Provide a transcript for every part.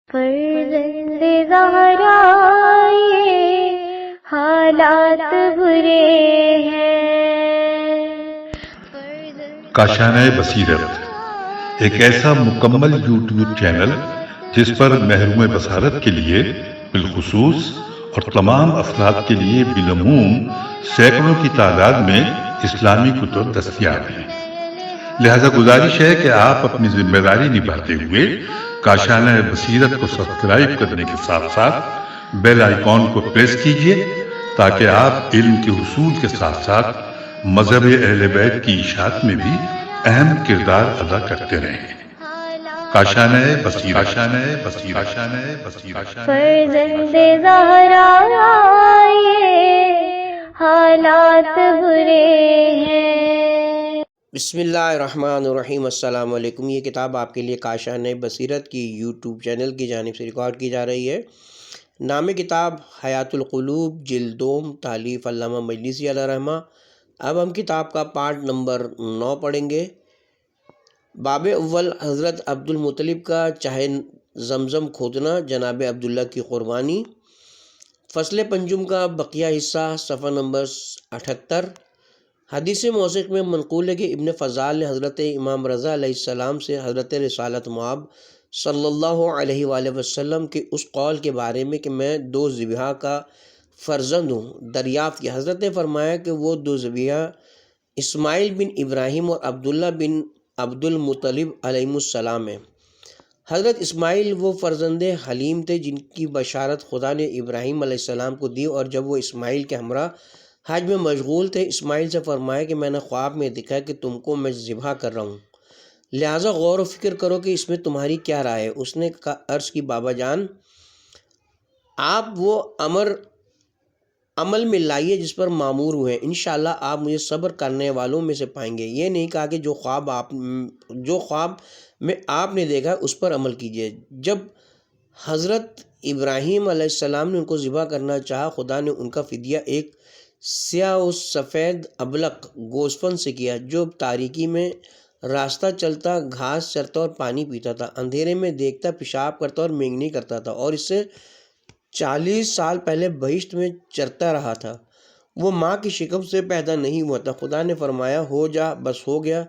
فرزند زہرا یہ حالات برے ہیں۔ کاشانہ بصیرت ایک ایسا مکمل یوٹیوب چینل جس پر محروم بصارت کے لیے بالخصوص اور تمام افراد کے لیے بالعموم سینکڑوں کی تعداد میں اسلامی کتب دستیاب ہیں۔ لہذا گزارش ہے کہ آپ اپنی ذمہ داری نبھاتے ہوئے کاشانہ بصیرت کو سبسکرائب کرنے کے ساتھ ساتھ بیل آئیکن کو پریس کیجئے تاکہ آپ علم کے حصول کے ساتھ ساتھ مذہب اہل بیت کی اشاعت میں بھی اہم کردار ادا کرتے رہیں۔ کاشانہ بصیرت۔ فرزند زہرا یہ حالات برے ہیں۔ بسم اللہ الرحمن الرحیم۔ السلام علیکم۔ یہ کتاب آپ کے لیے کاشانہ بصیرت کی یوٹیوب چینل کی جانب سے ریکارڈ کی جا رہی ہے۔ نام کتاب حیات القلوب، جلد دوم، تالیف علامہ مجلسی علیہ رحمہ۔ اب ہم کتاب کا پارٹ نمبر 9 پڑھیں گے۔ باب اول، حضرت عبد المطلب کا چاہے زمزم کھودنا، جناب عبداللہ کی قربانی۔ فصل پنجم کا بقیہ حصہ، صفحہ نمبر 78۔ حدیث موثق میں منقول ہے کہ ابن فضال نے حضرت امام رضا علیہ السلام سے حضرت رسالت مآب صلی اللہ علیہ وآلہ وسلم کے اس قول کے بارے میں کہ میں 2 ذبیحہ کا فرزند ہوں دریافت کیا۔ حضرت نے فرمایا کہ وہ 2 ذبیحہ اسماعیل بن ابراہیم اور عبداللہ بن عبد المطلب علیہ السلام ہیں۔ حضرت اسماعیل وہ فرزند حلیم تھے جن کی بشارت خدا نے ابراہیم علیہ السلام کو دی، اور جب وہ اسماعیل کے ہمراہ حج میں مشغول تھے، اسماعیل سے فرمایا کہ میں نے خواب میں دیکھا کہ تم کو میں ذبح کر رہا ہوں، لہٰذا غور و فکر کرو کہ اس میں تمہاری کیا رائے ہے۔ اس نے عرض کی بابا جان، آپ وہ عمل میں لائیے جس پر معمور ہوئے ہیں، انشاءاللہ آپ مجھے صبر کرنے والوں میں سے پائیں گے۔ یہ نہیں کہا کہ جو خواب میں آپ نے دیکھا اس پر عمل کیجیے۔ جب حضرت ابراہیم علیہ السلام نے ان کو ذبح کرنا چاہا، خدا نے ان کا فدیہ ایک سیاہ و سفید ابلق گوسفند سے کیا جو تاریکی میں راستہ چلتا، گھاس چرتا اور پانی پیتا تھا، اندھیرے میں دیکھتا، پیشاب کرتا اور مینگنی کرتا تھا، اور اس سے 40 سال پہلے بہشت میں چرتا رہا تھا۔ وہ ماں کی شکم سے پیدا نہیں ہوا تھا۔ خدا نے فرمایا ہو جا، بس ہو گیا،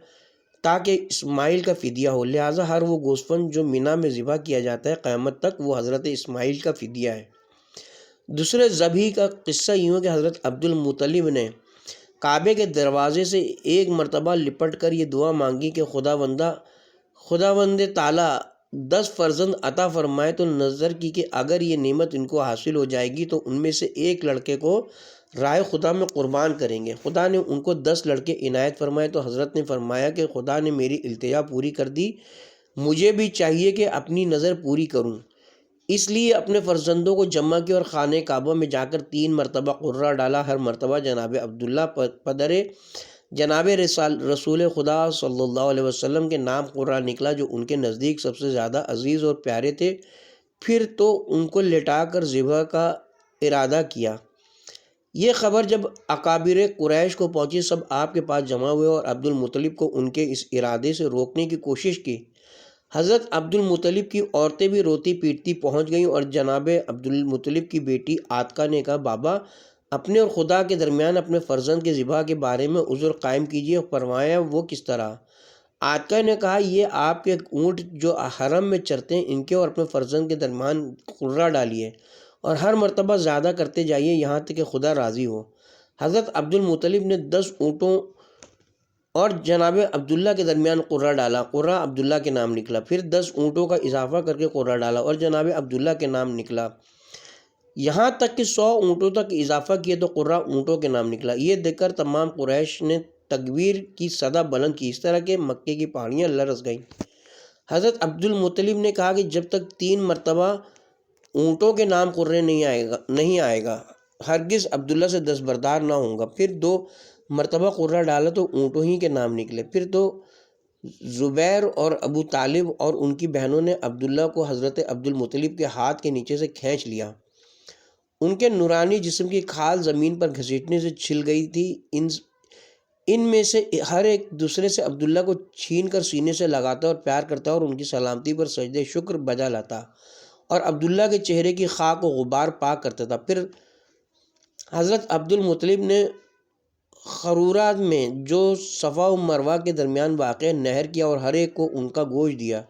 تاکہ اسماعیل کا فدیہ ہو۔ لہٰذا ہر وہ گوسفند جو مینا میں ذبح کیا جاتا ہے قیامت تک وہ حضرت اسماعیل کا فدیہ ہے۔ دوسرے ذبح کا قصہ یوں ہے کہ حضرت عبد المطلب نے کعبے کے دروازے سے ایک مرتبہ لپٹ کر یہ دعا مانگی کہ خداوند تعالیٰ 10 فرزند عطا فرمائے، تو نظر کی کہ اگر یہ نعمت ان کو حاصل ہو جائے گی تو ان میں سے ایک لڑکے کو رائے خدا میں قربان کریں گے۔ خدا نے ان کو 10 لڑکے عنایت فرمائے، تو حضرت نے فرمایا کہ خدا نے میری التجا پوری کر دی، مجھے بھی چاہیے کہ اپنی نظر پوری کروں۔ اس لیے اپنے فرزندوں کو جمع کیا اور خانہ کعبہ میں جا کر 3 مرتبہ قرہ ڈالا۔ ہر مرتبہ جناب عبداللہ پدر جناب رسول خدا صلی اللہ علیہ وسلم کے نام قرہ نکلا جو ان کے نزدیک سب سے زیادہ عزیز اور پیارے تھے۔ پھر تو ان کو لٹا کر ذبح کا ارادہ کیا۔ یہ خبر جب اکابر قریش کو پہنچی، سب آپ کے پاس جمع ہوئے اور عبد المطلب کو ان کے اس ارادے سے روکنے کی کوشش کی۔ حضرت عبد المطلب کی عورتیں بھی روتی پیٹتی پہنچ گئیں، اور جناب عبد المطلب کی بیٹی عاتقہ نے کہا بابا، اپنے اور خدا کے درمیان اپنے فرزند کے ذبح کے بارے میں عذر قائم کیجیے۔ فرمایا وہ کس طرح؟ عاتقہ نے کہا یہ آپ کے اونٹ جو حرم میں چرتے ہیں ان کے اور اپنے فرزند کے درمیان قرہ ڈالیے، اور ہر مرتبہ زیادہ کرتے جائیے یہاں تک کہ خدا راضی ہو۔ حضرت عبد المطلب نے 10 اونٹوں اور جناب عبداللہ کے درمیان قرہ ڈالا، قرہ عبداللہ کے نام نکلا۔ پھر 10 اونٹوں کا اضافہ کر کے قرہ ڈالا اور جناب عبداللہ کے نام نکلا، یہاں تک کہ 100 اونٹوں تک اضافہ کیے تو قرہ اونٹوں کے نام نکلا۔ یہ دیکھ کر تمام قریش نے تکبیر کی صدا بلند کی، اس طرح کہ مکے کی پہاڑیاں لرز گئیں۔ حضرت عبد المطلب نے کہا کہ جب تک 3 مرتبہ اونٹوں کے نام قرے نہیں آئے گا ہرگز عبداللہ سے دستبردار نہ ہوں گا۔ پھر 2 مرتبہ قرہ ڈالا تو اونٹوں ہی کے نام نکلے۔ پھر تو زبیر اور ابو طالب اور ان کی بہنوں نے عبداللہ کو حضرت عبد المطلب کے ہاتھ کے نیچے سے کھینچ لیا۔ ان کے نورانی جسم کی کھال زمین پر گھسیٹنے سے چھل گئی تھی۔ ان میں سے ہر ایک دوسرے سے عبداللہ کو چھین کر سینے سے لگاتا اور پیار کرتا اور ان کی سلامتی پر سجدے شکر بجا لاتا، اور عبداللہ کے چہرے کی خاک و غبار پاک کرتا تھا۔ پھر حضرت عبد المطلب نے خرورات میں جو صفا و مروہ کے درمیان واقع نہر کیا اور ہر ایک کو ان کا گوشت دیا،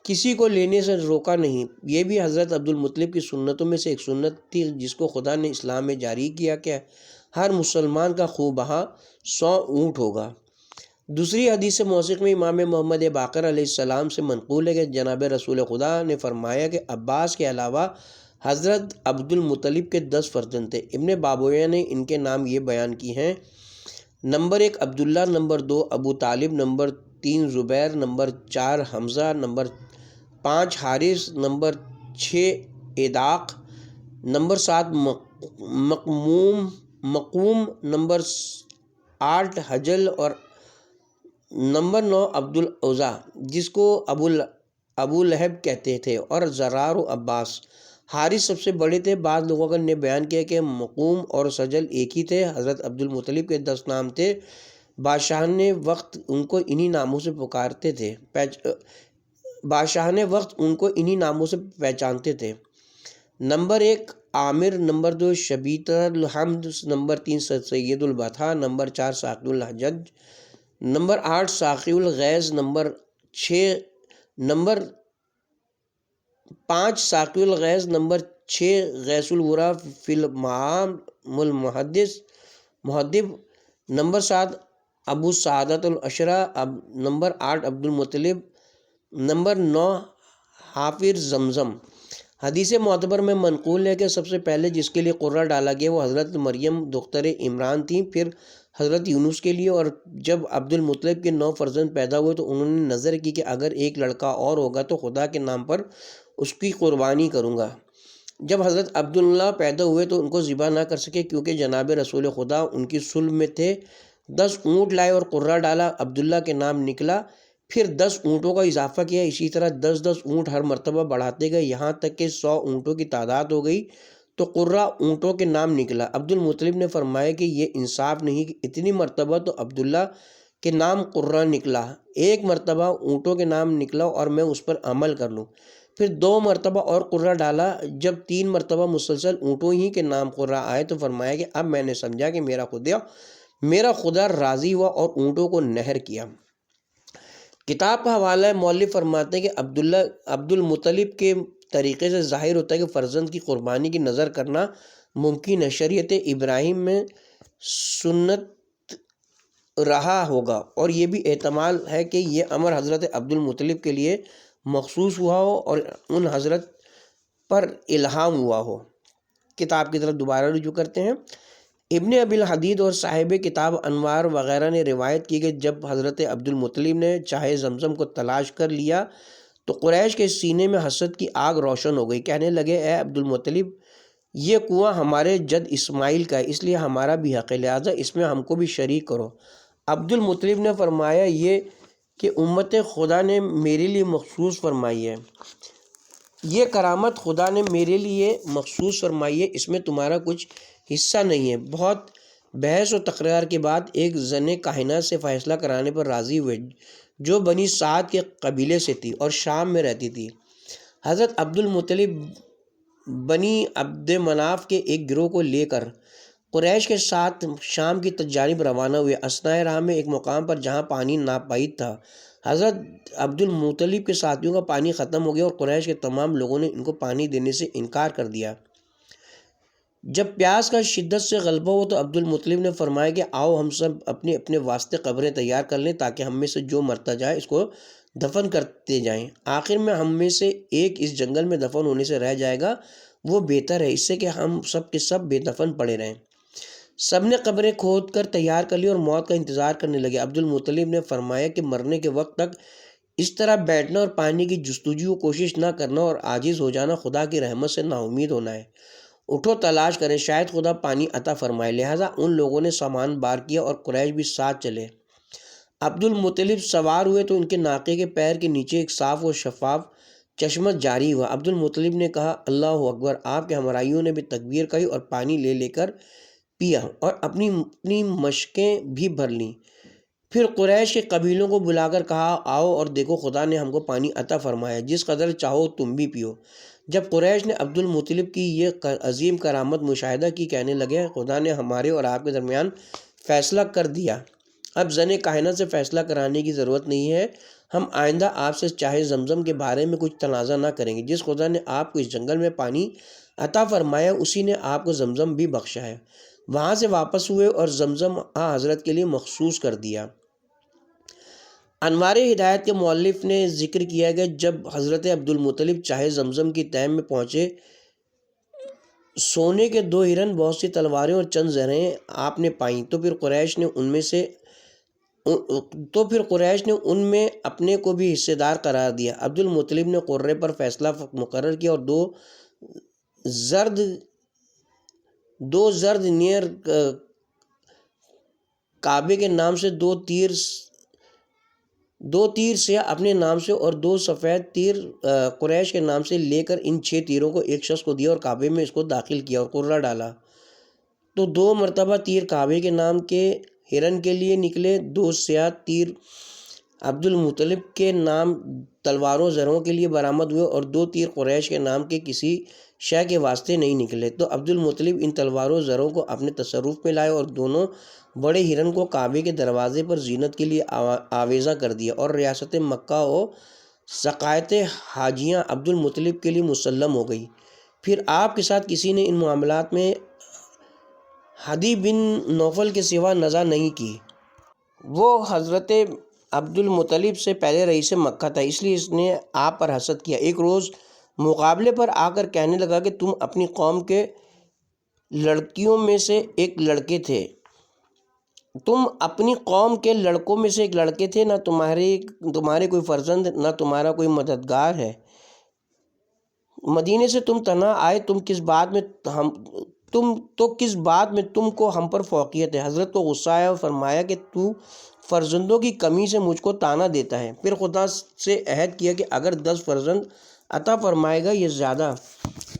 کسی کو لینے سے روکا نہیں۔ یہ بھی حضرت عبد المطلب کی سنتوں میں سے ایک سنت تھی جس کو خدا نے اسلام میں جاری کیا کہ ہر مسلمان کا خوں بہا 100 اونٹ ہوگا۔ دوسری حدیث موثق میں امام محمد باقر علیہ السلام سے منقول ہے کہ جناب رسول خدا نے فرمایا کہ عباس کے علاوہ حضرت عبد المطلب کے 10 فرزند تھے۔ ابن بابویہ نے ان کے نام یہ بیان کی ہیں: نمبر 1 عبداللہ، number 2 Abu Talib, number 3 Zubair, number 4 Hamza, number 5 Haris, number 6 ایداق، نمبر 7 مقوم، نمبر 8 حجل اور نمبر 9 عبد العزا جس کو ابو لہب کہتے تھے، اور زرار و عباس۔ حارث سب سے بڑے تھے۔ بعض لوگوں نے بیان کیا کہ مقوم اور سجل ایک ہی تھے۔ حضرت عبد المطلب کے 10 نام تھے۔ بادشاہان وقت ان کو انہی ناموں سے پکارتے تھے، پہچانتے تھے۔ نمبر 1 عامر، نمبر 2 شبیت الحمد، نمبر 3 سید البطحہ، نمبر 4 ساقی الحجج، نمبر 8 ساقی الغیث، نمبر 5 ساقی الغیث، نمبر 6 غیث الورا فی المعام محدب، نمبر 7 ابو سعادت العشرہ، نمبر 8 عبد المطلب، نمبر 9 حافر زمزم۔ حدیث معتبر میں منقول ہے کہ سب سے پہلے جس کے لیے قرہ ڈالا گیا وہ حضرت مریم دختر عمران تھیں، پھر حضرت یونس کے لیے، اور جب عبد المطلب کے 9 فرزند پیدا ہوئے تو انہوں نے نظر کی کہ اگر ایک لڑکا اور ہوگا تو خدا کے نام پر اس کی قربانی کروں گا۔ جب حضرت عبداللہ پیدا ہوئے تو ان کو ذبح نہ کر سکے کیونکہ جناب رسول خدا ان کی صلب میں تھے۔ 10 اونٹ لائے اور قرہ ڈالا، عبداللہ کے نام نکلا، پھر 10 اونٹوں کا اضافہ کیا، اسی طرح 10 اونٹ ہر مرتبہ بڑھاتے گئے یہاں تک کہ 100 اونٹوں کی تعداد ہو گئی تو قرہ اونٹوں کے نام نکلا۔ عبد المطلب نے فرمایا کہ یہ انصاف نہیں کہ اتنی مرتبہ تو عبداللہ کے نام قرہ نکلا، ایک مرتبہ اونٹوں کے نام نکلا اور میں اس پر عمل کر لوں۔ پھر 2 مرتبہ اور قرہ ڈالا، جب 3 مرتبہ مسلسل اونٹوں ہی کے نام قرہ آئے تو فرمایا کہ اب میں نے سمجھا کہ میرا خدا راضی ہوا اور اونٹوں کو نہر کیا۔ کتاب کا حوالہ ہے، مؤلف فرماتے ہیں کہ عبد المطلب کے طریقے سے ظاہر ہوتا ہے کہ فرزند کی قربانی کی نظر کرنا ممکن ہے۔ شریعت ابراہیم میں سنت رہا ہوگا اور یہ بھی احتمال ہے کہ یہ امر حضرت عبد المطلب کے لیے مخصوص ہوا ہو اور ان حضرت پر الہام ہوا ہو۔ کتاب کی طرف دوبارہ رجوع کرتے ہیں۔ ابن ابی الحدید اور صاحب کتاب انوار وغیرہ نے روایت کی کہ جب حضرت عبد المطلب نے چاہے زمزم کو تلاش کر لیا تو قریش کے سینے میں حسد کی آگ روشن ہو گئی۔ کہنے لگے، اے عبد المطلب، یہ کنواں ہمارے جد اسماعیل کا ہے، اس لیے ہمارا بھی حق ہے، لہٰذا اس میں ہم کو بھی شریک کرو۔ عبد المطلب نے فرمایا یہ کہ امت خدا نے میرے لیے مخصوص فرمائی ہے، یہ کرامت خدا نے میرے لیے مخصوص فرمائی ہے، اس میں تمہارا کچھ حصہ نہیں ہے۔ بہت بحث و تکرار کے بعد ایک زن کاہنہ سے فیصلہ کرانے پر راضی ہوئے جو بنی سعد کے قبیلے سے تھی اور شام میں رہتی تھی۔ حضرت عبد المطلب بنی عبد مناف کے ایک گروہ کو لے کر قریش کے ساتھ شام کی جانب روانہ ہوئے۔ اثناء راہ میں ایک مقام پر جہاں پانی ناپید تھا، حضرت عبد المطلب کے ساتھیوں کا پانی ختم ہو گیا اور قریش کے تمام لوگوں نے ان کو پانی دینے سے انکار کر دیا۔ جب پیاس کا شدت سے غلبہ ہو تو عبد المطلب نے فرمایا کہ آؤ ہم سب اپنے اپنے واسطے قبریں تیار کر لیں تاکہ ہم میں سے جو مرتا جائے اس کو دفن کرتے جائیں، آخر میں ہم میں سے ایک اس جنگل میں دفن ہونے سے رہ جائے گا، وہ بہتر ہے اس سے کہ ہم سب کے سب بے دفن پڑے رہیں۔ سب نے قبریں کھود کر تیار کر لی اور موت کا انتظار کرنے لگے۔ عبد المطلب نے فرمایا کہ مرنے کے وقت تک اس طرح بیٹھنا اور پانی کی جستجو کوشش نہ کرنا اور عاجز ہو جانا خدا کی رحمت سے نا امید ہونا ہے۔ اٹھو تلاش کریں، شاید خدا پانی عطا فرمائے۔ لہٰذا ان لوگوں نے سامان بار کیا اور قریش بھی ساتھ چلے۔ عبد المطلب سوار ہوئے تو ان کے ناقے کے پیر کے نیچے ایک صاف و شفاف چشمہ جاری ہوا۔ عبد المطلب نے کہا، اللہ اکبر۔ آپ کے ہمراہیوں نے بھی تکبیر کہی اور پانی لے لے کر پیا اور اپنی مشقیں بھی بھر لیں۔ پھر قریش کے قبیلوں کو بلا کر کہا، آؤ اور دیکھو خدا نے ہم کو پانی عطا فرمایا، جس قدر چاہو تم بھی پیو۔ جب قریش نے عبد المطلب کی یہ عظیم کرامت مشاہدہ کی، کہنے لگے خدا نے ہمارے اور آپ کے درمیان فیصلہ کر دیا، اب زن کائنات سے فیصلہ کرانے کی ضرورت نہیں ہے، ہم آئندہ آپ سے چاہے زمزم کے بارے میں کچھ تنازع نہ کریں گے۔ جس خدا نے آپ کو اس جنگل میں پانی عطا فرمایا اسی نے آپ کو زمزم بھی بخشا ہے۔ وہاں سے واپس ہوئے اور زمزم حضرت کے لیے مخصوص کر دیا۔ انوار ہدایت کے مؤلف نے ذکر کیا کہ جب حضرت عبد المطلب چاہے زمزم کی تہ میں پہنچے، سونے کے 2 ہرن، بہت سی تلواریں اور چند زرہیں آپ نے پائیں، تو پھر قریش نے ان میں اپنے کو بھی حصے دار قرار دیا۔ عبد المطلب نے قرے پر فیصلہ مقرر کیا اور دو زرد نیر کعبے کے نام سے، دو تیر سیاہ اپنے نام سے اور 2 سفید تیر قریش کے نام سے لے کر ان 6 تیروں کو ایک شخص کو دیا اور کعبے میں اس کو داخل کیا اور قرہ ڈالا، تو 2 مرتبہ تیر کعبے کے نام کے ہرن کے لیے نکلے، 2 سیاہ تیر عبد المطلب کے نام تلواروں زروں کے لیے برآمد ہوئے اور 2 تیر قریش کے نام کے کسی شے کے واسطے نہیں نکلے، تو عبد المطلب ان تلواروں زروں کو اپنے تصرف میں لائے اور دونوں بڑے ہرن کو کعبے کے دروازے پر زینت کے لیے آویزہ کر دیا، اور ریاست مکہ و سقائط حاجیاں عبد المطلب کے لیے مسلم ہو گئی۔ پھر آپ کے ساتھ کسی نے ان معاملات میں ہدی بن نوفل کے سوا نزاع نہیں کی۔ وہ حضرت عبد المطلب سے پہلے رئیس مکہ تھا، اس لیے اس نے آپ پر حسد کیا۔ ایک روز مقابلے پر آ کر کہنے لگا کہ تم اپنی قوم کے لڑکوں میں سے ایک لڑکے تھے، نہ تمہارے کوئی فرزند، نہ تمہارا کوئی مددگار ہے۔ مدینے سے تم تنہا آئے، کس بات میں تم کو ہم پر فوقیت ہے؟ حضرت کو غصہ آیا اور فرمایا کہ تو فرزندوں کی کمی سے مجھ کو طعنہ دیتا ہے۔ پھر خدا سے عہد کیا کہ اگر 10 فرزند عطا فرمائے گا یہ زیادہ،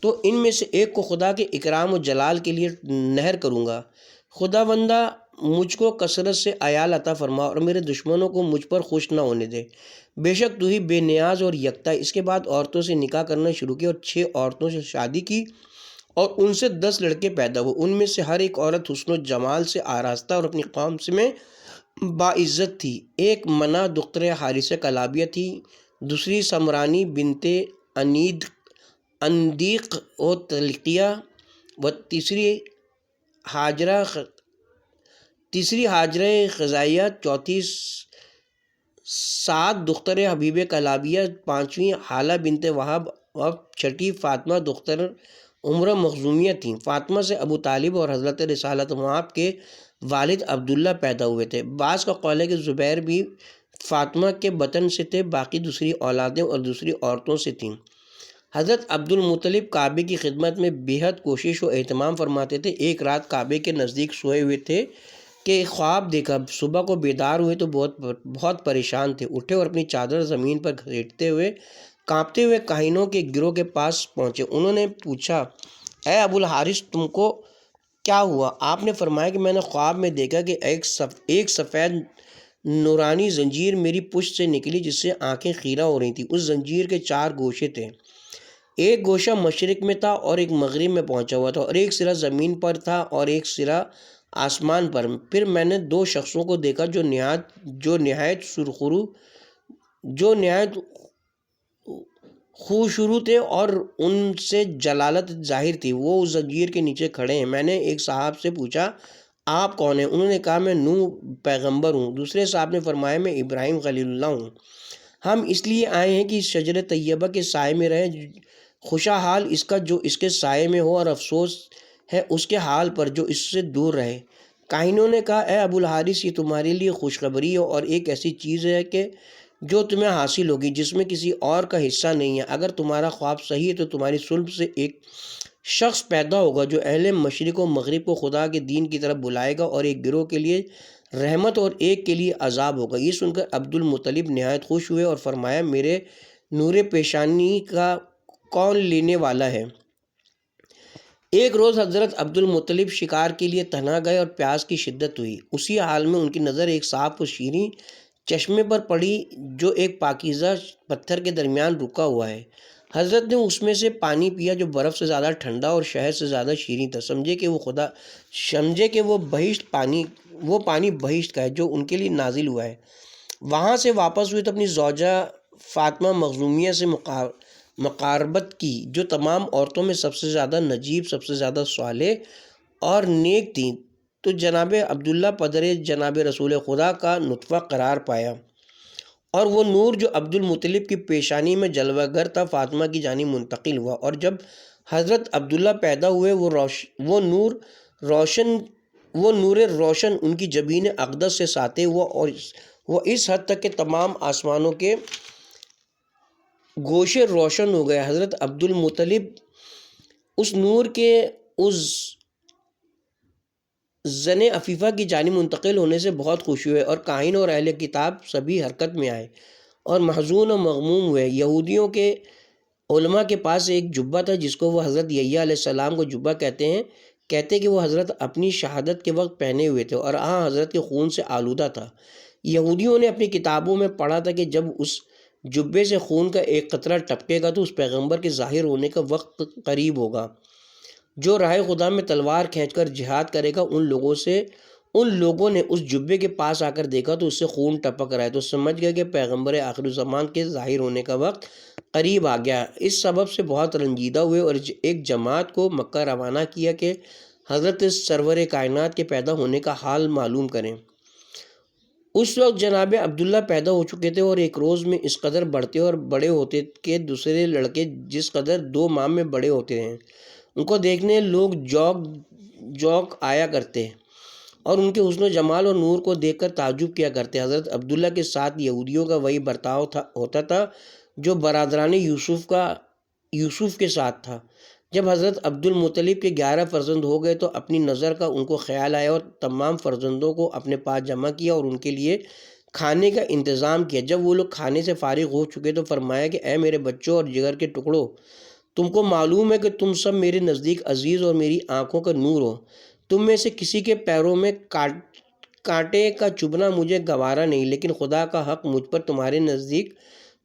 تو ان میں سے ایک کو خدا کے اکرام و جلال کے لیے نہر کروں گا۔ خداوندہ مجھ کو کثرت سے عیال عطا فرما اور میرے دشمنوں کو مجھ پر خوش نہ ہونے دے، بے شک تو ہی بے نیاز اور یکتا۔ اس کے بعد عورتوں سے نکاح کرنا شروع کیا اور 6 عورتوں سے شادی کی اور ان سے 10 لڑکے پیدا ہوئے۔ ان میں سے ہر ایک عورت حسن و جمال سے آراستہ اور اپنی قوم میں باعزت تھی۔ ایک منع دختر حارث کلابیہ تھی، دوسری سمرانی بنت اندیق و تلقیہ و تیسری ہاجرہ خزائیہ، چوتھی سعد دختر حبیب کلابیہ، 5ویں حالہ بنت وہب اور 6ٹھی فاطمہ دختر عمرہ مخزومیہ تھیں۔ فاطمہ سے ابو طالب اور حضرت رسالت مآب کے والد عبداللہ پیدا ہوئے تھے۔ بعض کا قول ہے کہ زبیر بھی فاطمہ کے بطن سے تھے، باقی دوسری اولادیں اور دوسری عورتوں سے تھیں۔ حضرت عبد المطلب کعبے کی خدمت میں بے حد کوشش و اہتمام فرماتے تھے۔ ایک رات کعبے کے نزدیک سوئے ہوئے تھے کہ ایک خواب دیکھا۔ صبح کو بیدار ہوئے تو بہت پریشان تھے، اٹھے اور اپنی چادر زمین پر گھسیٹتے ہوئے کانپتے ہوئے کاہنوں کے گروہ کے پاس پہنچے۔ انہوں نے پوچھا، اے ابو الحارث تم کو کیا ہوا؟ آپ نے فرمایا کہ میں نے خواب میں دیکھا کہ ایک سفید نورانی زنجیر میری پشت سے نکلی جس سے آنکھیں خیرہ ہو رہی تھیں۔ اس زنجیر کے 4 گوشے تھے، ایک گوشہ مشرق میں تھا اور ایک مغرب میں پہنچا ہوا تھا، اور ایک سرا زمین پر تھا اور ایک سرا آسمان پر۔ پھر میں نے 2 شخصوں کو دیکھا جو نہایت خوشرو تھے اور ان سے جلالت ظاہر تھی، وہ اس زنجیر کے نیچے کھڑے ہیں۔ میں نے ایک صاحب سے پوچھا آپ کون ہیں؟ انہوں نے کہا میں نوح پیغمبر ہوں۔ دوسرے صاحب نے فرمایا میں ابراہیم خلیل اللہ ہوں، ہم اس لیے آئے ہیں کہ اس شجر طیبہ کے سائے میں رہیں، خوشا حال اس کا جو اس کے سائے میں ہو اور افسوس ہے اس کے حال پر جو اس سے دور رہے۔ کاہنوں نے کہا اے ابو الحارث یہ تمہارے لیے خوشخبری ہے اور ایک ایسی چیز ہے کہ جو تمہیں حاصل ہوگی جس میں کسی اور کا حصہ نہیں ہے۔ اگر تمہارا خواب صحیح ہے تو تمہاری صلب سے ایک شخص پیدا ہوگا جو اہل مشرق و مغرب کو خدا کے دین کی طرف بلائے گا، اور ایک گروہ کے لیے رحمت اور ایک کے لیے عذاب ہوگا۔ یہ سن کر عبد المطلب نہایت خوش ہوئے اور فرمایا میرے نور پیشانی کا کون لینے والا ہے؟ ایک روز حضرت عبد المطلب شکار کے لیے تنہا گئے اور پیاس کی شدت ہوئی۔ اسی حال میں ان کی نظر ایک صاف و شیریں چشمے پر پڑی جو ایک پاکیزہ پتھر کے درمیان رکا ہوا ہے۔ حضرت نے اس میں سے پانی پیا جو برف سے زیادہ ٹھنڈا اور شہد سے زیادہ شیریں تھا، سمجھے کہ وہ پانی بہشت کا ہے جو ان کے لیے نازل ہوا ہے۔ وہاں سے واپس ہوئے تو اپنی زوجہ فاطمہ مخزومیہ سے مقاربت کی، جو تمام عورتوں میں سب سے زیادہ نجیب، سب سے زیادہ صالح اور نیک تھیں، تو جناب عبداللہ پدر جناب رسول خدا کا نطفہ قرار پایا، اور وہ نور جو عبد المطلب کی پیشانی میں جلوہ گر تھا فاطمہ کی جانب منتقل ہوا، اور جب حضرت عبداللہ پیدا ہوئے وہ نور روشن ان کی جبین اقدس سے ساطع ہوا، اور وہ اس حد تک کہ تمام آسمانوں کے گوشے روشن ہو گئے۔ حضرت عبد المطلب اس نور کے اس زن عفیفہ کی جانب منتقل ہونے سے بہت خوش ہوئے، اور کاہن اور اہل کتاب سبھی حرکت میں آئے اور محزون و مغموم ہوئے۔ یہودیوں کے علماء کے پاس ایک جبہ تھا جس کو وہ حضرت یحییٰ علیہ السلام کو جبہ کہتے کہ وہ حضرت اپنی شہادت کے وقت پہنے ہوئے تھے اور حضرت کے خون سے آلودہ تھا۔ یہودیوں نے اپنی کتابوں میں پڑھا تھا کہ جب اس جبے سے خون کا ایک قطرہ ٹپکے گا تو اس پیغمبر کے ظاہر ہونے کا وقت قریب ہوگا جو راہ خدا میں تلوار کھینچ کر جہاد کرے گا۔ ان لوگوں نے اس جبے کے پاس آ کر دیکھا تو اس سے خون ٹپک رہا ہے، تو سمجھ گئے کہ پیغمبر آخر الزمان کے ظاہر ہونے کا وقت قریب آ گیا۔ اس سبب سے بہت رنجیدہ ہوئے اور ایک جماعت کو مکہ روانہ کیا کہ حضرت سرور کائنات کے پیدا ہونے کا حال معلوم کریں۔ اس وقت جناب عبداللہ پیدا ہو چکے تھے اور ایک روز میں اس قدر بڑھتے اور بڑے ہوتے کہ دوسرے لڑکے جس قدر 2 ماہ میں بڑے ہوتے ہیں ان کو دیکھنے لوگ جوک آیا کرتے اور ان کے حسن و جمال اور نور کو دیکھ کر تعجب کیا کرتے۔ حضرت عبداللہ کے ساتھ یہودیوں کا وہی برتاؤ ہوتا تھا جو برادران یوسف کے ساتھ تھا۔ جب حضرت عبد المطلب کے 11 فرزند ہو گئے تو اپنی نظر کا ان کو خیال آیا اور تمام فرزندوں کو اپنے پاس جمع کیا اور ان کے لیے کھانے کا انتظام کیا۔ جب وہ لوگ کھانے سے فارغ ہو چکے تو فرمایا کہ اے میرے بچوں اور جگر کے ٹکڑوں، تم کو معلوم ہے کہ تم سب میرے نزدیک عزیز اور میری آنکھوں کا نور ہو۔ تم میں سے کسی کے پیروں میں کانٹے کا چبھنا مجھے گوارا نہیں، لیکن خدا کا حق مجھ پر تمہارے نزدیک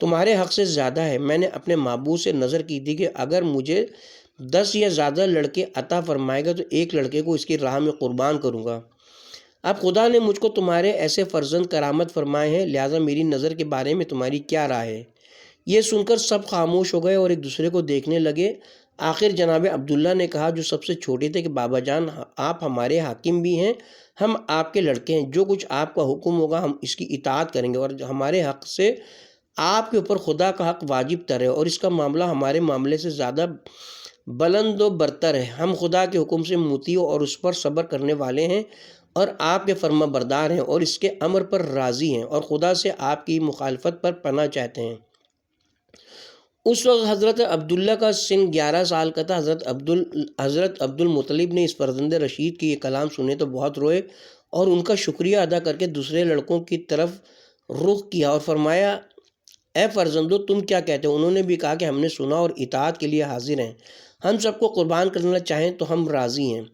تمہارے حق سے زیادہ ہے۔ میں نے اپنے معبود سے نظر کی تھی کہ اگر مجھے 10 یا زیادہ لڑکے عطا فرمائے گا تو ایک لڑکے کو اس کی راہ میں قربان کروں گا۔ اب خدا نے مجھ کو تمہارے ایسے فرزند کرامت فرمائے ہیں، لہٰذا میری نظر کے بارے میں تمہاری کیا رائے ہے؟ یہ سن کر سب خاموش ہو گئے اور ایک دوسرے کو دیکھنے لگے۔ آخر جناب عبداللہ نے کہا جو سب سے چھوٹے تھے کہ بابا جان، آپ ہمارے حاکم بھی ہیں، ہم آپ کے لڑکے ہیں، جو کچھ آپ کا حکم ہوگا ہم اس کی اطاعت کریں گے، اور ہمارے حق سے آپ کے اوپر خدا کا حق واجب تر ہے اور اس کا معاملہ ہمارے معاملے سے زیادہ بلند و برتر ہے۔ ہم خدا کے حکم سے مطیع اور اس پر صبر کرنے والے ہیں اور آپ کے فرما بردار ہیں اور اس کے امر پر راضی ہیں اور خدا سے آپ کی مخالفت پر پناہ چاہتے ہیں۔ اس وقت حضرت عبداللہ کا سن 11 سال کا تھا۔ حضرت عبد المطلب نے اس فرزند رشید کی یہ کلام سنے تو بہت روئے اور ان کا شکریہ ادا کر کے دوسرے لڑکوں کی طرف رخ کیا اور فرمایا اے فرزندو، تم کیا کہتے ہو؟ انہوں نے بھی کہا کہ ہم نے سنا اور اطاعت کے لیے حاضر ہیں، ہم سب کو قربان کرنا چاہیں تو ہم راضی ہیں۔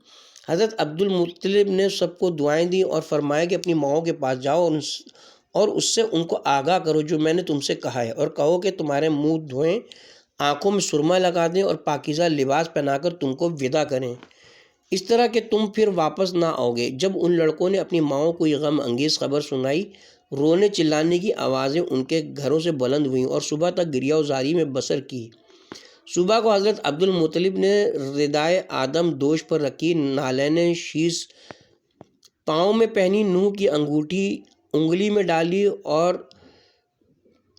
حضرت عبد المطلب نے سب کو دعائیں دیں اور فرمایا کہ اپنی ماؤں کے پاس جاؤ اور اس سے ان کو آگاہ کرو جو میں نے تم سے کہا ہے، اور کہو کہ تمہارے منہ دھوئیں، آنکھوں میں سرما لگا دیں اور پاکیزہ لباس پہنا کر تم کو ودا کریں، اس طرح کہ تم پھر واپس نہ آؤ گے۔ جب ان لڑکوں نے اپنی ماؤں کو یہ غم انگیز خبر سنائی، رونے چلانے کی آوازیں ان کے گھروں سے بلند ہوئیں اور صبح تک گریہ و زاری میں بسر کی۔ صبح کو حضرت عبد المطلب نے ردائے آدم دوش پر رکھی، نالین شیش پاؤں میں پہنی، نوح کی انگوٹھی انگلی میں ڈالی اور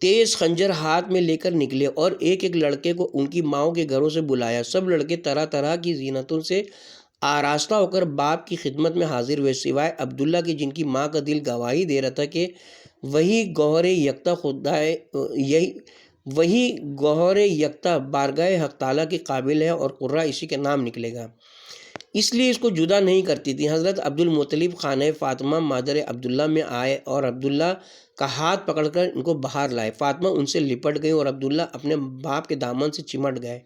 تیز خنجر ہاتھ میں لے کر نکلے اور ایک ایک لڑکے کو ان کی ماؤں کے گھروں سے بلایا۔ سب لڑکے طرح طرح کی زینتوں سے آراستہ ہو کر باپ کی خدمت میں حاضر ہوئے، سوائے عبداللہ کے جن کی ماں کا دل گواہی دے رہا تھا کہ وہی گوہر یکتا بارگاہ حق تعالیٰ کے قابل ہے اور قرہ اسی کے نام نکلے گا، اس لیے اس کو جدا نہیں کرتی تھی۔ حضرت عبد المطلب خانہ فاطمہ مادر عبداللہ میں آئے اور عبداللہ کا ہاتھ پکڑ کر ان کو باہر لائے۔ فاطمہ ان سے لپٹ گئی اور عبداللہ اپنے باپ کے دامن سے چمٹ گئے۔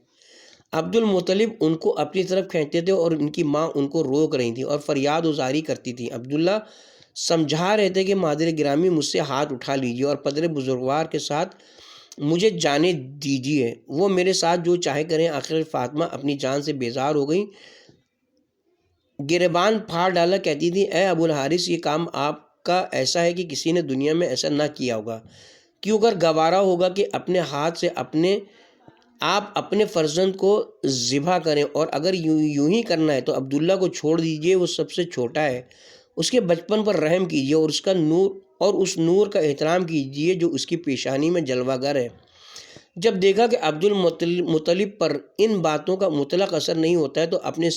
عبد المطلب ان کو اپنی طرف کھینچتے تھے اور ان کی ماں ان کو روک رہی تھی اور فریاد و زاری کرتی تھی۔ عبداللہ سمجھا رہے تھے کہ مادر گرامی مجھ سے ہاتھ اٹھا لیجیے اور پدر بزرگوار کے ساتھ مجھے جانے دیجیے، وہ میرے ساتھ جو چاہے کریں۔ آخر فاطمہ اپنی جان سے بیزار ہو گئی، گریبان پھاڑ ڈالا، کہتی تھی اے ابو الحارث، یہ کام آپ کا ایسا ہے کہ کسی نے دنیا میں ایسا نہ کیا ہوگا۔ کیوں کر گوارا ہوگا کہ اپنے ہاتھ سے آپ اپنے فرزند کو ذبح کریں، اور اگر یوں ہی کرنا ہے تو عبداللہ کو چھوڑ دیجئے، وہ سب سے چھوٹا ہے، اس کے بچپن پر رحم کیجیے اور اس نور کا احترام کیجیے جو اس کی پیشانی میں جلوہ گر ہے۔ جب دیکھا کہ عبد المطلب پر ان باتوں کا مطلق اثر نہیں ہوتا ہے تو اپنے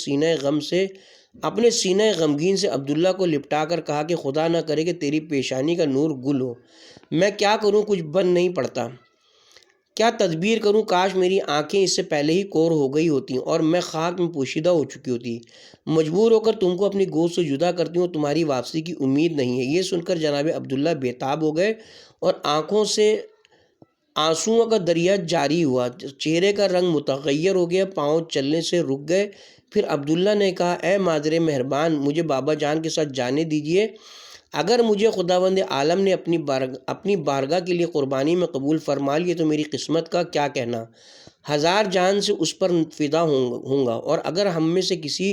سینہ غمگین سے عبداللہ کو لپٹا کر کہا کہ خدا نہ کرے کہ تیری پیشانی کا نور گل ہو، میں کیا کروں، کچھ بن نہیں پڑتا، کیا تدبیر کروں، کاش میری آنکھیں اس سے پہلے ہی کور ہو گئی ہوتی اور میں خاک میں پوشیدہ ہو چکی ہوتی، مجبور ہو کر تم کو اپنی گود سے جدا کرتی ہوں، تمہاری واپسی کی امید نہیں ہے۔ یہ سن کر جناب عبداللہ بےتاب ہو گئے اور آنکھوں سے آنسوؤں کا دریا جاری ہوا، چہرے کا رنگ متغیر ہو گیا، پاؤں چلنے سے رک گئے۔ پھر عبداللہ نے کہا اے مادر مہربان، مجھے بابا جان کے ساتھ جانے دیجیے، اگر مجھے خداوند عالم نے اپنی بارگاہ کے لیے قربانی میں قبول فرما لیے تو میری قسمت کا کیا کہنا، 1000 جان سے اس پر فدا ہوں گا، اور اگر ہم میں سے کسی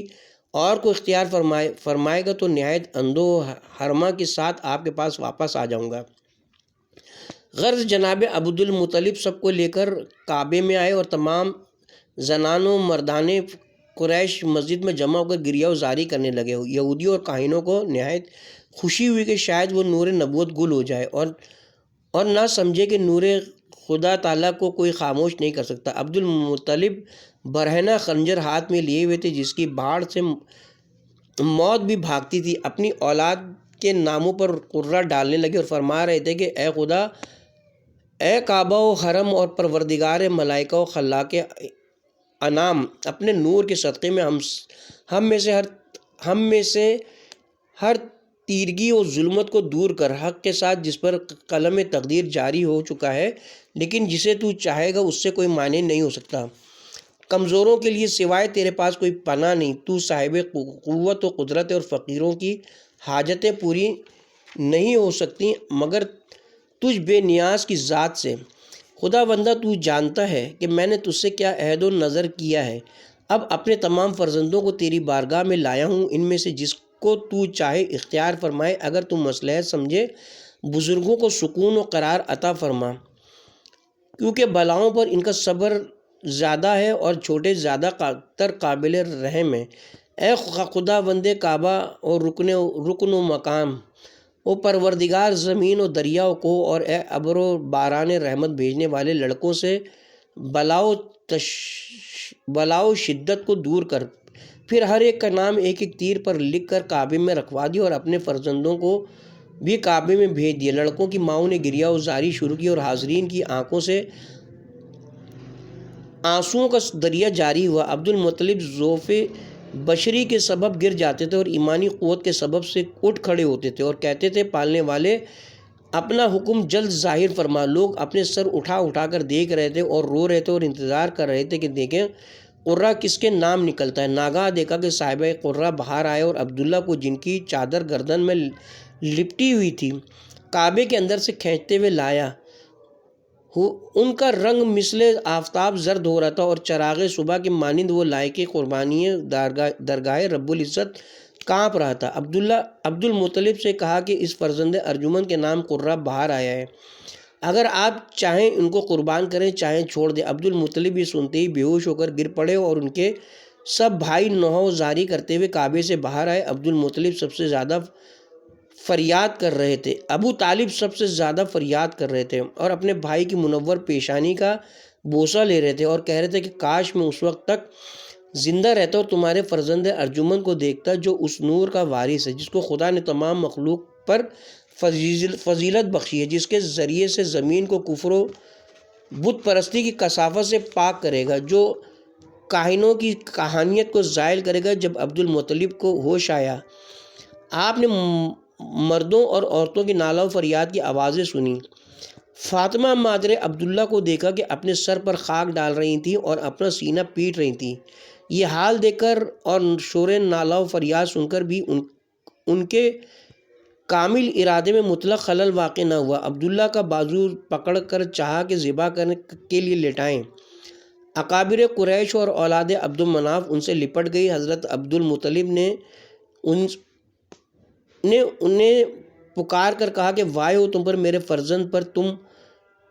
اور کو اختیار فرمائے گا تو نہایت اندو حرمہ کے ساتھ آپ کے پاس واپس آ جاؤں گا۔ غرض جناب عبد المطلب سب کو لے کر کعبے میں آئے اور تمام زنان و مردان قریش مسجد میں جمع ہو کر گریہ و زاری کرنے لگے۔ یہودیوں اور کاہنوں کو نہایت خوشی ہوئی کہ شاید وہ نور نبوت گل ہو جائے اور نہ سمجھے کہ نور خدا تعالیٰ کو کوئی خاموش نہیں کر سکتا۔ عبد المطلب برہنہ خنجر ہاتھ میں لیے ہوئے تھے جس کی بھاڑ سے موت بھی بھاگتی تھی، اپنی اولاد کے ناموں پر قرہ ڈالنے لگے اور فرما رہے تھے کہ اے خدا، اے کعبہ و حرم اور پروردگار ملائکہ و خلاق انام، اپنے نور کے صدقے میں ہم میں سے ہر تیرگی و ظلمت کو دور کر، حق کے ساتھ جس پر قلم تقدیر جاری ہو چکا ہے لیکن جسے تو چاہے گا اس سے کوئی مانع نہیں ہو سکتا، کمزوروں کے لیے سوائے تیرے پاس کوئی پناہ نہیں، تو صاحب قوت و قدرت ہے اور فقیروں کی حاجتیں پوری نہیں ہو سکتی مگر تجھ بے نیاز کی ذات سے۔ خدا بندہ، تو جانتا ہے کہ میں نے تجھ سے کیا عہد و نظر کیا ہے، اب اپنے تمام فرزندوں کو تیری بارگاہ میں لایا ہوں، ان میں سے جس کو تو چاہے اختیار فرمائے، اگر تو مصلحت سمجھے بزرگوں کو سکون و قرار عطا فرما، کیونکہ بلاؤں پر ان کا صبر زیادہ ہے اور چھوٹے زیادہ تر قابل رحم ہیں۔ اے خدا بند کعبہ اور رکن و مقام، او پروردگار زمین و دریا و کوہ، اور اے ابر و باران رحمت بھیجنے والے لڑکوں سے بلاؤ شدت کو دور کر۔ پھر ہر ایک کا نام ایک ایک تیر پر لکھ کر کعبے میں رکھوا دیا اور اپنے فرزندوں کو بھی کعبے میں بھیج دیا۔ لڑکوں کی ماؤں نے گریہ و زاری شروع کی اور حاضرین کی آنکھوں سے آنسوؤں کا دریا جاری ہوا۔ عبد المطلب ضعف بشری کے سبب گر جاتے تھے اور ایمانی قوت کے سبب سے اٹھ کھڑے ہوتے تھے اور کہتے تھے پالنے والے اپنا حکم جلد ظاہر فرما۔ لوگ اپنے سر اٹھا کر دیکھ رہے تھے اور رو رہے تھے اور انتظار کر رہے تھے کہ دیکھیں قرہ کس کے نام نکلتا ہے۔ ناگاہ دیکھا کہ صاحب قرہ باہر آئے اور عبداللہ کو جن کی چادر گردن میں لپٹی ہوئی تھی کعبے کے اندر سے کھینچتے ہوئے لایا۔ ان کا رنگ مثل آفتاب زرد ہو رہا تھا اور چراغ صبح کے مانند وہ لائق قربانی درگاہ رب العزت کانپ رہا تھا۔ عبد المطلب سے کہا کہ اس فرزند ارجمن کے نام قرہ باہر آیا ہے، اگر آپ چاہیں ان کو قربان کریں چاہیں چھوڑ دیں۔ عبد المطلب یہ سنتے ہی بے ہوش ہو کر گر پڑے اور ان کے سب بھائی نوحہ و زاری کرتے ہوئے کعبے سے باہر آئے۔ عبد المطلب سب سے زیادہ فریاد کر رہے تھے، ابو طالب سب سے زیادہ فریاد کر رہے تھے اور اپنے بھائی کی منور پیشانی کا بوسہ لے رہے تھے اور کہہ رہے تھے کہ کاش میں اس وقت تک زندہ رہتا اور تمہارے فرزند ارجمن کو دیکھتا جو اس نور کا وارث ہے جس کو خدا نے تمام مخلوق پر فضیلت بخشی ہے، جس کے ذریعے سے زمین کو کفر و بت پرستی کی کثافت سے پاک کرے گا، جو کاہنوں کی کہانیت کو زائل کرے گا۔ جب عبد المطلب کو ہوش آیا، آپ نے مردوں اور عورتوں کی نالہ و فریاد کی آوازیں سنی۔ فاطمہ مادر عبداللہ کو دیکھا کہ اپنے سر پر خاک ڈال رہی تھیں اور اپنا سینہ پیٹ رہی تھیں۔ یہ حال دیکھ کر اور شور نالہ و فریاد سن کر بھی ان کے کامل ارادے میں مطلق خلل واقع نہ ہوا۔ عبداللہ کا بازو پکڑ کر چاہا کہ ذبح کرنے کے لیے لٹائیں۔ اکابر قریش اور اولاد عبد المناف ان سے لپٹ گئی۔ حضرت عبد المطلب نے انہیں پکار کر کہا کہ وائے ہو تم پر، میرے فرزند پر، تم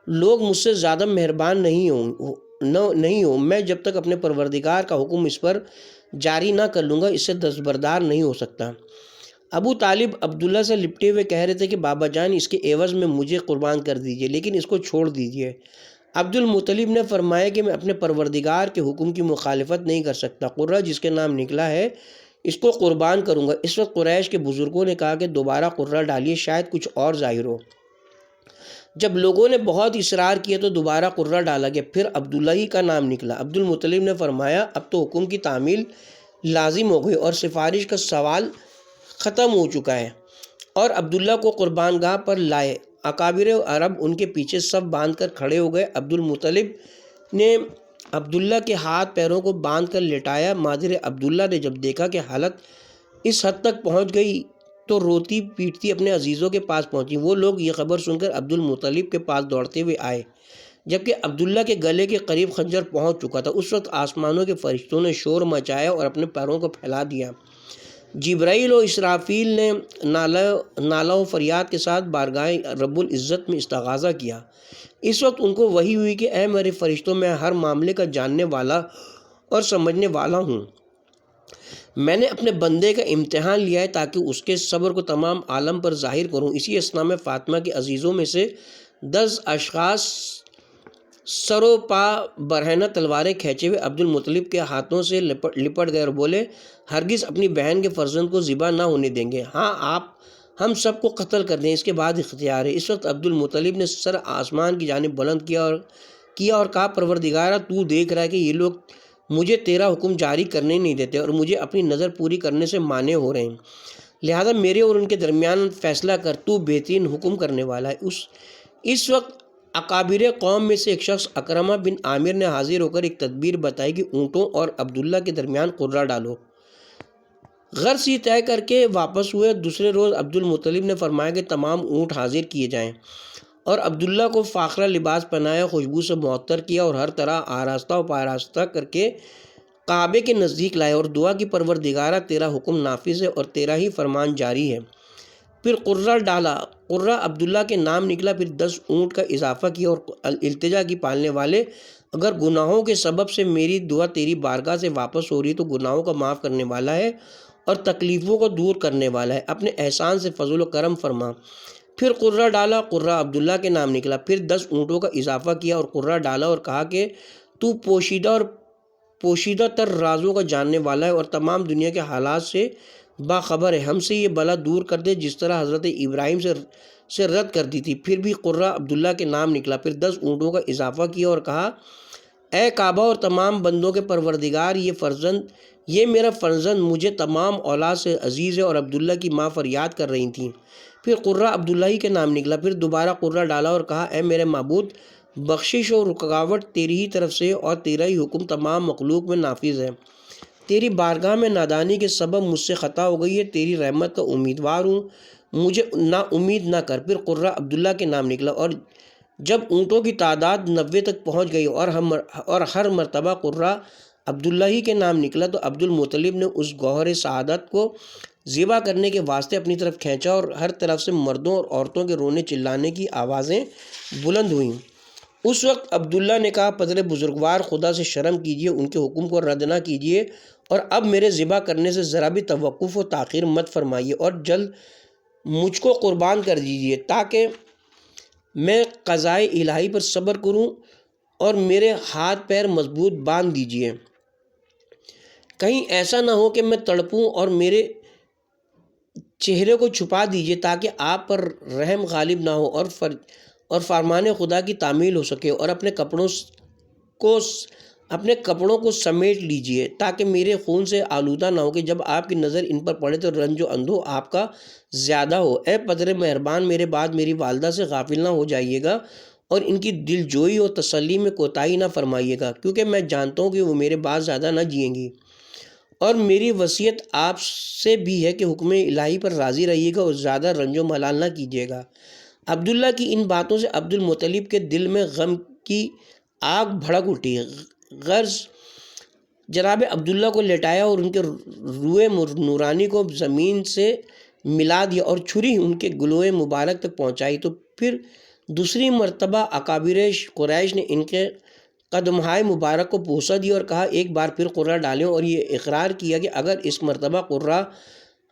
لوگ مجھ سے زیادہ مہربان نہیں ہو۔ میں جب تک اپنے پروردگار کا حکم اس پر جاری نہ کر لوں گا اس سے دستبردار نہیں ہو سکتا۔ ابو طالب عبداللہ سے لپٹے ہوئے کہہ رہے تھے کہ بابا جان، اس کے عوض میں مجھے قربان کر دیجئے، لیکن اس کو چھوڑ دیجئے۔ عبد المطلب نے فرمایا کہ میں اپنے پروردگار کے حکم کی مخالفت نہیں کر سکتا۔ قرہ جس کے نام نکلا ہے اس کو قربان کروں گا۔ اس وقت قریش کے بزرگوں نے کہا کہ دوبارہ قرہ ڈالیے، شاید کچھ اور ظاہر ہو۔ جب لوگوں نے بہت اصرار کیا تو دوبارہ قرہ ڈالا گیا، پھر عبداللہ ہی کا نام نکلا۔ عبد المطلب نے فرمایا اب تو حکم کی تعمیل لازم ہو گئی اور سفارش کا سوال ختم ہو چکا ہے، اور عبداللہ کو قربان گاہ پر لائے۔ اکابر عرب ان کے پیچھے صف باندھ کر کھڑے ہو گئے۔ عبد المطلب نے عبداللہ کے ہاتھ پیروں کو باندھ کر لٹایا۔ مادر عبداللہ نے جب دیکھا کہ حالت اس حد تک پہنچ گئی تو روتی پیٹتی اپنے عزیزوں کے پاس پہنچی۔ وہ لوگ یہ خبر سن کر عبد المطلب کے پاس دوڑتے ہوئے آئے، جبکہ عبداللہ کے گلے کے قریب خنجر پہنچ چکا تھا۔ اس وقت آسمانوں کے فرشتوں نے شور مچایا اور اپنے پیروں کو پھیلا دیا۔ جبرائیل و اسرافیل نے نالہ و فریاد کے ساتھ بارگاہ رب العزت میں استغاثہ کیا۔ اس وقت ان کو وحی ہوئی کہ اے میرے فرشتوں، میں ہر معاملے کا جاننے والا اور سمجھنے والا ہوں۔ میں نے اپنے بندے کا امتحان لیا ہے تاکہ اس کے صبر کو تمام عالم پر ظاہر کروں۔ اسی اثنا میں فاطمہ کے عزیزوں میں سے 10 اشخاص سر و پا برہنہ تلواریں کھینچے ہوئے عبد المطلب کے ہاتھوں سے لپٹ گئے اور بولے ہرگز اپنی بہن کے فرزند کو ذبح نہ ہونے دیں گے۔ ہاں، آپ ہم سب کو قتل کر دیں، اس کے بعد اختیار ہے۔ اس وقت عبد المطلب نے سر آسمان کی جانب بلند کیا اور کہا پروردگارا، تو دیکھ رہا ہے کہ یہ لوگ مجھے تیرا حکم جاری کرنے نہیں دیتے اور مجھے اپنی نظر پوری کرنے سے مانع ہو رہے ہیں، لہذا میرے اور ان کے درمیان فیصلہ کر، تو بہترین حکم کرنے والا ہے۔ اس وقت اکابر قوم میں سے ایک شخص اکرمہ بن عامر نے حاضر ہو کر ایک تدبیر بتائی کہ اونٹوں اور عبداللہ کے درمیان قرہ ڈالو۔ غرض یہ طے کر کے واپس ہوئے۔ دوسرے روز عبد المطلب نے فرمایا کہ تمام اونٹ حاضر کیے جائیں اور عبداللہ کو فاخرہ لباس پہنایا، خوشبو سے معطر کیا اور ہر طرح آراستہ و پاراستہ کر کے کعبے کے نزدیک لائے اور دعا کی پروردگارہ تیرا حکم نافذ ہے اور تیرا ہی فرمان جاری ہے۔ پھر قرہ ڈالا، قرہ عبداللہ کے نام نکلا۔ پھر 10 اونٹ کا اضافہ کیا اور التجا کی پالنے والے، اگر گناہوں کے سبب سے میری دعا تیری بارگاہ سے واپس ہو رہی تو گناہوں کا معاف کرنے والا ہے اور تکلیفوں کو دور کرنے والا ہے، اپنے احسان سے فضل و کرم فرما۔ پھر قرہ ڈالا، قرہ عبداللہ کے نام نکلا۔ پھر 10 اونٹوں کا اضافہ کیا اور قرہ ڈالا اور کہا کہ تو پوشیدہ تر رازوں کا جاننے والا ہے اور تمام دنیا کے حالات سے باخبر ہے، ہم سے یہ بلا دور کر دے جس طرح حضرت ابراہیم سے رد کر دی تھی۔ پھر بھی قرہ عبداللہ کے نام نکلا۔ پھر 10 اونٹوں کا اضافہ کیا اور کہا اے کعبہ اور تمام بندوں کے پروردگار، یہ میرا فرزند مجھے تمام اولاد سے عزیز ہے، اور عبداللہ کی ماں فریاد کر رہی تھیں۔ پھر قرہ عبداللہ ہی کے نام نکلا۔ پھر دوبارہ قرہ ڈالا اور کہا اے میرے معبود، بخشش و رکاوٹ تیری ہی طرف سے اور تیرا ہی حکم تمام مخلوق میں نافذ ہے۔ تیری بارگاہ میں نادانی کے سبب مجھ سے خطا ہو گئی ہے، تیری رحمت کا امیدوار ہوں، مجھے نا امید نہ کر۔ پھر قرہ عبداللہ کے نام نکلا، اور جب اونٹوں کی تعداد 90 تک پہنچ گئی اور ہر مرتبہ قرہ عبداللہ ہی کے نام نکلا تو عبد المطلب نے اس گوہر سعادت کو ذبح کرنے کے واسطے اپنی طرف کھینچا اور ہر طرف سے مردوں اور عورتوں کے رونے چلانے کی آوازیں بلند ہوئیں۔ اس وقت عبداللہ نے کہا پدر بزرگوار، خدا سے شرم کیجیے، ان کے حکم کو رد نہ کیجیے اور اب میرے ذبح کرنے سے ذرا بھی توقف و تاخیر مت فرمائیے اور جلد مجھ کو قربان کر دیجیے تاکہ میں قضائے الہی پر صبر کروں، اور میرے ہاتھ پیر مضبوط باندھ دیجیے، کہیں ایسا نہ ہو کہ میں تڑپوں، اور میرے چہرے کو چھپا دیجیے تاکہ آپ پر رحم غالب نہ ہو اور فرمان خدا کی تعمیل ہو سکے، اور اپنے کپڑوں کو سمیٹ لیجیے تاکہ میرے خون سے آلودہ نہ ہو کہ جب آپ کی نظر ان پر پڑے تو رنج و اندوہ آپ کا زیادہ ہو۔ اے پدر مہربان، میرے بعد میری والدہ سے غافل نہ ہو جائیے گا اور ان کی دل جوئی اور تسلی میں کوتاہی نہ فرمائیے گا، کیونکہ میں جانتا ہوں کہ وہ میرے بعد زیادہ نہ جئیں گی، اور میری وصیت آپ سے بھی ہے کہ حکم الہی پر راضی رہیے گا اور زیادہ رنج و ملال نہ کیجیے گا۔ عبداللہ کی ان باتوں سے عبد المطلب کے دل میں غم کی آگ بھڑک اٹھی۔ غرض جناب عبداللہ کو لٹایا اور ان کے روئے نورانی کو زمین سے ملا دیا اور چھری ان کے گلوئے مبارک تک پہنچائی، تو پھر دوسری مرتبہ اکابر قریش نے ان کے قدمہائے مبارک کو بوسہ دیا اور کہا ایک بار پھر قرہ ڈالیں، اور یہ اقرار کیا کہ اگر اس مرتبہ قرہ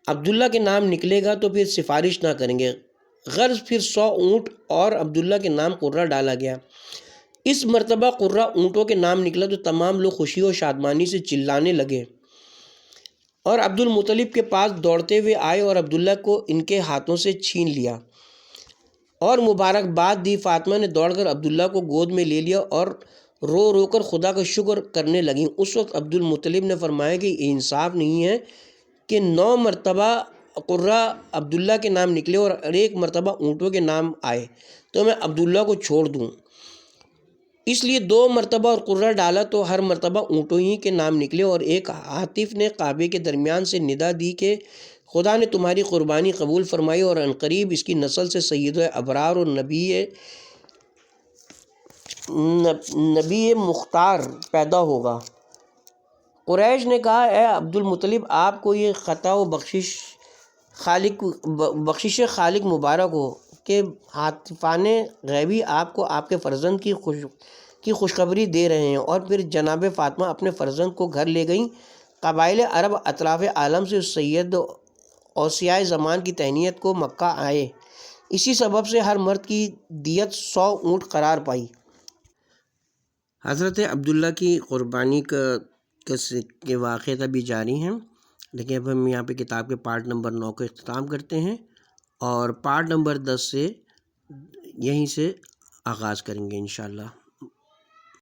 عبداللہ کے نام نکلے گا تو پھر سفارش نہ کریں گے۔ غرض پھر 100 اونٹ اور عبداللہ کے نام قرہ ڈالا گیا۔ اس مرتبہ قرہ اونٹوں کے نام نکلا تو تمام لوگ خوشی و شادمانی سے چلانے لگے اور عبد المطلب کے پاس دوڑتے ہوئے آئے اور عبداللہ کو ان کے ہاتھوں سے چھین لیا اور مبارکباد دی۔ فاطمہ نے دوڑ کر عبداللہ کو گود میں لے لیا اور رو رو کر خدا کا شکر کرنے لگیں۔ اس وقت عبد المطلب نے فرمایا کہ یہ انصاف نہیں ہے کہ 9 مرتبہ قرہ عبداللہ کے نام نکلے اور 1 مرتبہ اونٹوں کے نام آئے تو میں عبداللہ کو چھوڑ دوں۔ اس لیے 2 مرتبہ اور قرہ ڈالا تو ہر مرتبہ اونٹوں ہی کے نام نکلے۔ اور ایک ہاتف نے کعبے کے درمیان سے ندا دی کہ خدا نے تمہاری قربانی قبول فرمائی اور عنقریب اس کی نسل سے سید ابرار اور نبی مختار پیدا ہوگا۔ قریش نے کہا اے عبد المطلب آپ کو یہ خطا و بخشش خالق مبارک ہو کہ ہاتفان غیبی آپ کو آپ کے فرزند کی خوشخبری دے رہے ہیں۔ اور پھر جناب فاطمہ اپنے فرزند کو گھر لے گئیں۔ قبائل عرب اطراف عالم سے سید اوصیاء زمان کی تہنیت کو مکہ آئے۔ اسی سبب سے ہر مرد کی دیت 100 اونٹ قرار پائی۔ حضرت عبداللہ کی قربانی کے واقعات ابھی جاری ہیں، لیکن اب ہم یہاں پہ کتاب کے پارٹ نمبر 9 کو اختتام کرتے ہیں اور پارٹ نمبر 10 سے یہیں سے آغاز کریں گے انشاءاللہ۔